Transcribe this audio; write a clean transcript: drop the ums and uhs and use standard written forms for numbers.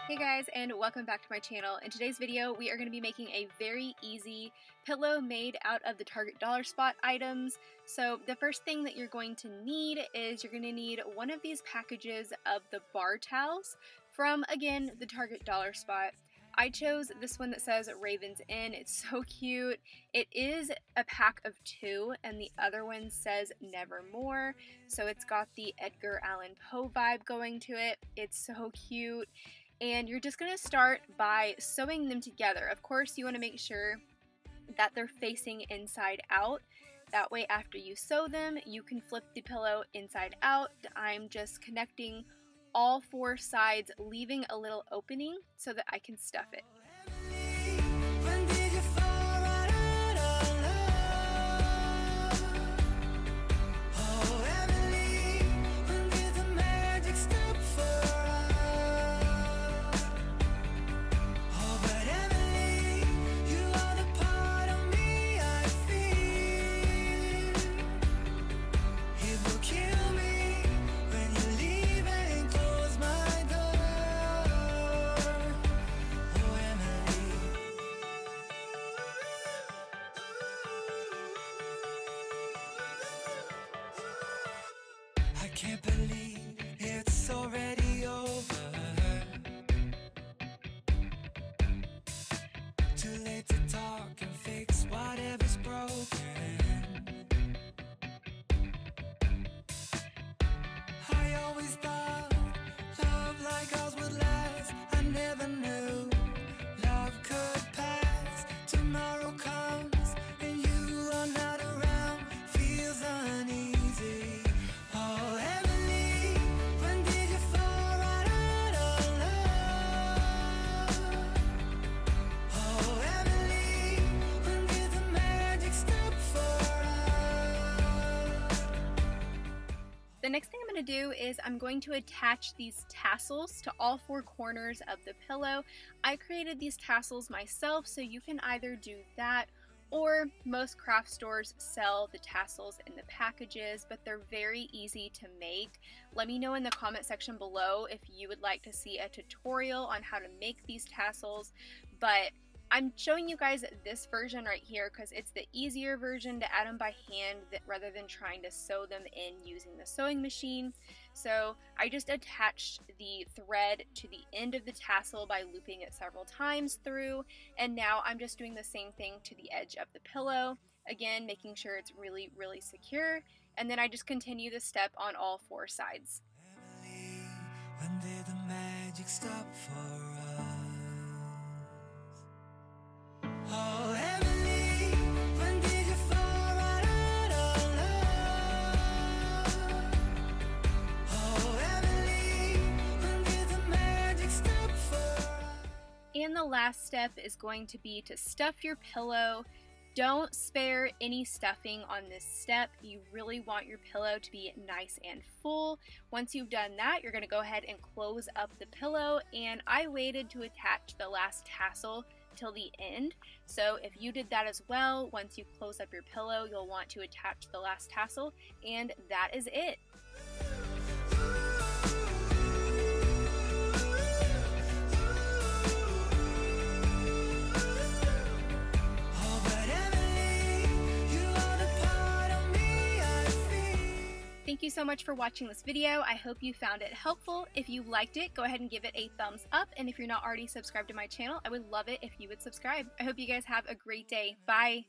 Hey guys, and welcome back to my channel. In today's video, we are going to be making a very easy pillow made out of the Target Dollar Spot items. So the first thing that you're going to need is you're going to need one of these packages of the bar towels from, again, the Target Dollar Spot. I chose this one that says Ravens Inn. It's so cute. It is a pack of 2, and the other one says Nevermore. So it's got the Edgar Allan Poe vibe going to it. It's so cute. And you're just going to start by sewing them together. Of course, you want to make sure that they're facing inside out. That way, after you sew them, you can flip the pillow inside out. I'm just connecting all 4 sides, leaving a little opening so that I can stuff it. I can't believe it's already over. Too late to talk and fix whatever's broken. I always thought love like ours would last. I never knew love could pass. Tomorrow comes and you are not around. Feels uneasy. The next thing I'm going to do is I'm going to attach these tassels to all 4 corners of the pillow. I created these tassels myself, so you can either do that or most craft stores sell the tassels in the packages, but they're very easy to make. Let me know in the comment section below if you would like to see a tutorial on how to make these tassels, but I'm showing you guys this version right here because it's the easier version to add them by hand rather than trying to sew them in using the sewing machine. So I just attached the thread to the end of the tassel by looping it several times through, and now I'm just doing the same thing to the edge of the pillow. Again, making sure it's really, really secure, and then I just continue the step on all 4 sides. Emily, when did the magic stop for us? Oh, Emily, when did you fall right out of love? Oh, Emily, when did the magic stop for us? And the last step is going to be to stuff your pillow. Don't spare any stuffing on this step. You really want your pillow to be nice and full. Once you've done that, you're going to go ahead and close up the pillow, and I waited to attach the last tassel till the end. So if you did that as well, once you close up your pillow, you'll want to attach the last tassel, and that is it. Thank you so much for watching this video. I hope you found it helpful. If you liked it, go ahead and give it a thumbs up. And if you're not already subscribed to my channel, I would love it if you would subscribe. I hope you guys have a great day. Bye.